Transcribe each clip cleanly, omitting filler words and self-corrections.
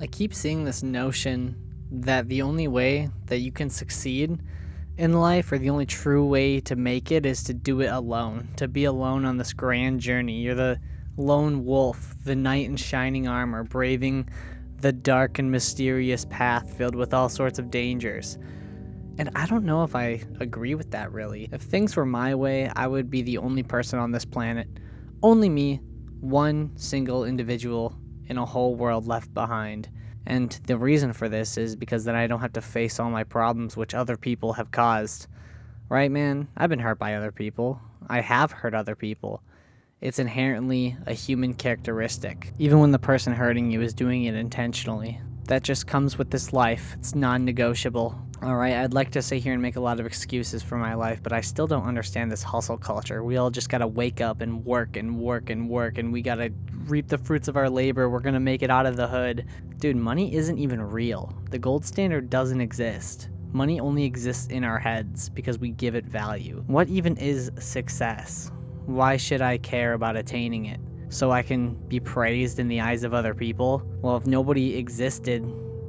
I keep seeing this notion that the only way that you can succeed in life, or the only true way to make it, is to do it alone, to be alone on this grand journey. You're the lone wolf, the knight in shining armor, braving the dark and mysterious path filled with all sorts of dangers. And I don't know if I agree with that, really. If things were my way, I would be the only person on this planet. Only me, one single individual in a whole world left behind. And the reason for this is because then I don't have to face all my problems which other people have caused. Right, man? I've been hurt by other people. I have hurt other people. It's inherently a human characteristic, even when the person hurting you is doing it intentionally. That just comes with this life. It's non-negotiable. Alright, I'd like to sit here and make a lot of excuses for my life, but I still don't understand this hustle culture. We all just gotta wake up and work and work and work, and we gotta reap the fruits of our labor. We're gonna make it out of the hood. Dude, money isn't even real. The gold standard doesn't exist. Money only exists in our heads because we give it value. What even is success? Why should I care about attaining it? So I can be praised in the eyes of other people? Well, if nobody existed,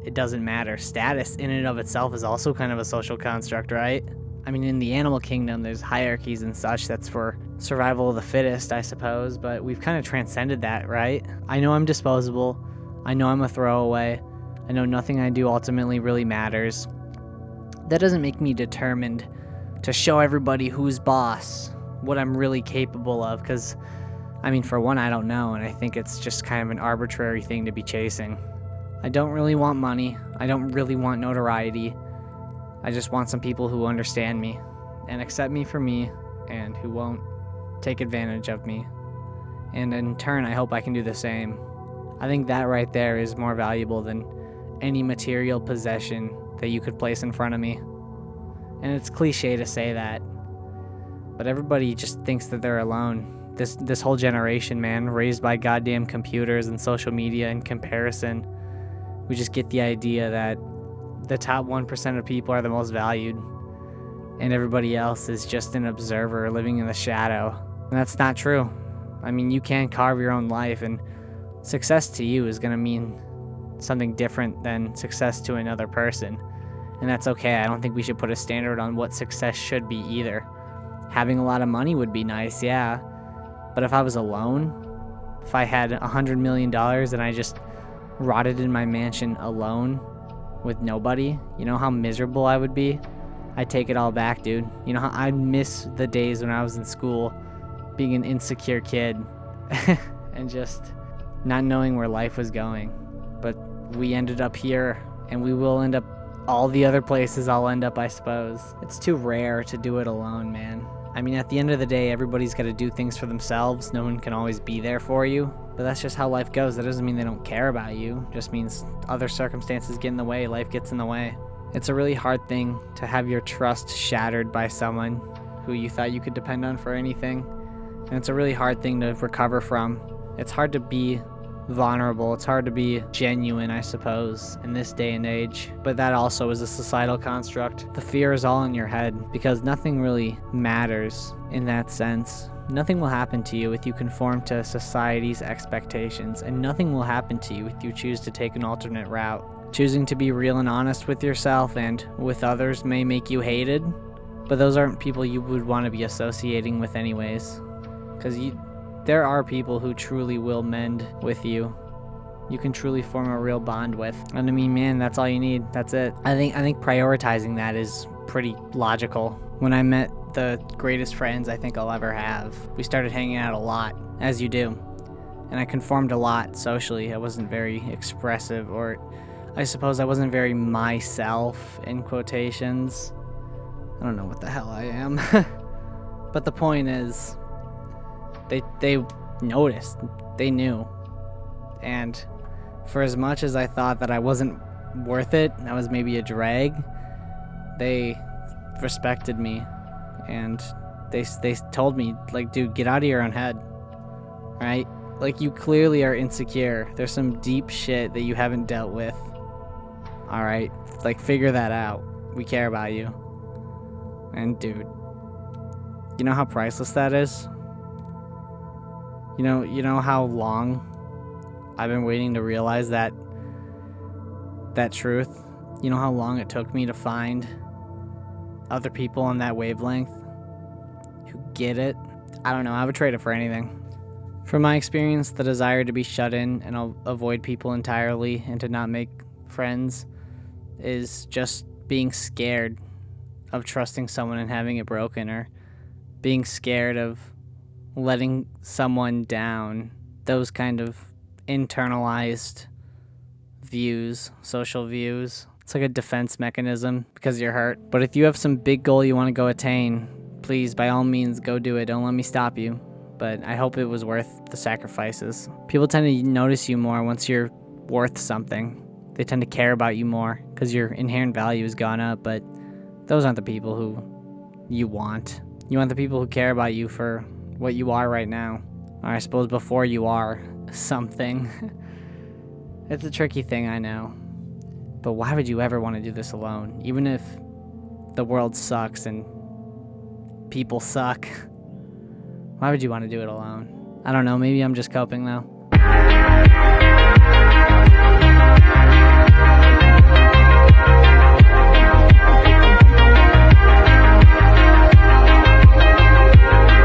it doesn't matter. Status in and of itself is also kind of a social construct, right? I mean, in the animal kingdom, there's hierarchies and such. That's for survival of the fittest, I suppose, but we've kind of transcended that, right? I know I'm disposable. I know I'm a throwaway. I know nothing I do ultimately really matters. That doesn't make me determined to show everybody who's boss, what I'm really capable of, because, I mean, for one, I don't know, and I think it's just kind of an arbitrary thing to be chasing. I don't really want money. I don't really want notoriety. I just want some people who understand me and accept me for me, and who won't take advantage of me. And in turn, I hope I can do the same. I think that right there is more valuable than any material possession that you could place in front of me. And it's cliche to say that, but everybody just thinks that they're alone. This whole generation, man, raised by goddamn computers and social media and comparison, we just get the idea that the top 1% of people are the most valued, and everybody else is just an observer living in the shadow. And that's not true. I mean, you can carve your own life, and success to you is going to mean something different than success to another person. And that's okay. I don't think we should put a standard on what success should be either. Having a lot of money would be nice, yeah. But if I was alone, if I had $100 million and I just rotted in my mansion alone with nobody, you know how miserable I would be? I'd take it all back, dude. You know how I miss the days when I was in school, being an insecure kid and just not knowing where life was going. But we ended up here, and we will end up all the other places I'll end up, I suppose. It's too rare to do it alone, man. I mean, at the end of the day, everybody's got to do things for themselves. No one can always be there for you. But that's just how life goes. That doesn't mean they don't care about you. It just means other circumstances get in the way. Life gets in the way. It's a really hard thing to have your trust shattered by someone who you thought you could depend on for anything. And it's a really hard thing to recover from. It's hard to be vulnerable. It's hard to be genuine, I suppose, in this day and age. But that also is a societal construct. The fear is all in your head because nothing really matters in that sense. Nothing will happen to you if you conform to society's expectations, and nothing will happen to you if you choose to take an alternate route. Choosing to be real and honest with yourself and with others may make you hated, but those aren't people you would want to be associating with anyways. Because there are people who truly will mend with you. You can truly form a real bond with. And I mean, man, that's all you need. That's it. I think prioritizing that is pretty logical. When I met the greatest friends I think I'll ever have, we started hanging out a lot, as you do. And I conformed a lot socially. I wasn't very expressive, or I suppose I wasn't very myself, in quotations. I don't know what the hell I am. But the point is, they noticed. They knew. And for as much as I thought that I wasn't worth it, I was maybe a drag, they respected me. And they told me, like, dude, get out of your own head, right? Like, you clearly are insecure. There's some deep shit that you haven't dealt with. All right, like, figure that out. We care about you. And dude, you know how priceless that is? You know how long I've been waiting to realize that that truth. You know how long it took me to find other people on that wavelength who get it? I don't know, I would trade it for anything. From my experience, the desire to be shut in and avoid people entirely and to not make friends is just being scared of trusting someone and having it broken, or being scared of letting someone down. Those kind of internalized views, social views. It's like a defense mechanism because you're hurt. But if you have some big goal you want to go attain, please, by all means, go do it. Don't let me stop you. But I hope it was worth the sacrifices. People tend to notice you more once you're worth something. They tend to care about you more because your inherent value has gone up, but those aren't the people who you want. You want the people who care about you for what you are right now. Or I suppose before you are something. It's a tricky thing, I know. But why would you ever want to do this alone? Even if the world sucks and people suck, why would you want to do it alone? I don't know, maybe I'm just coping though.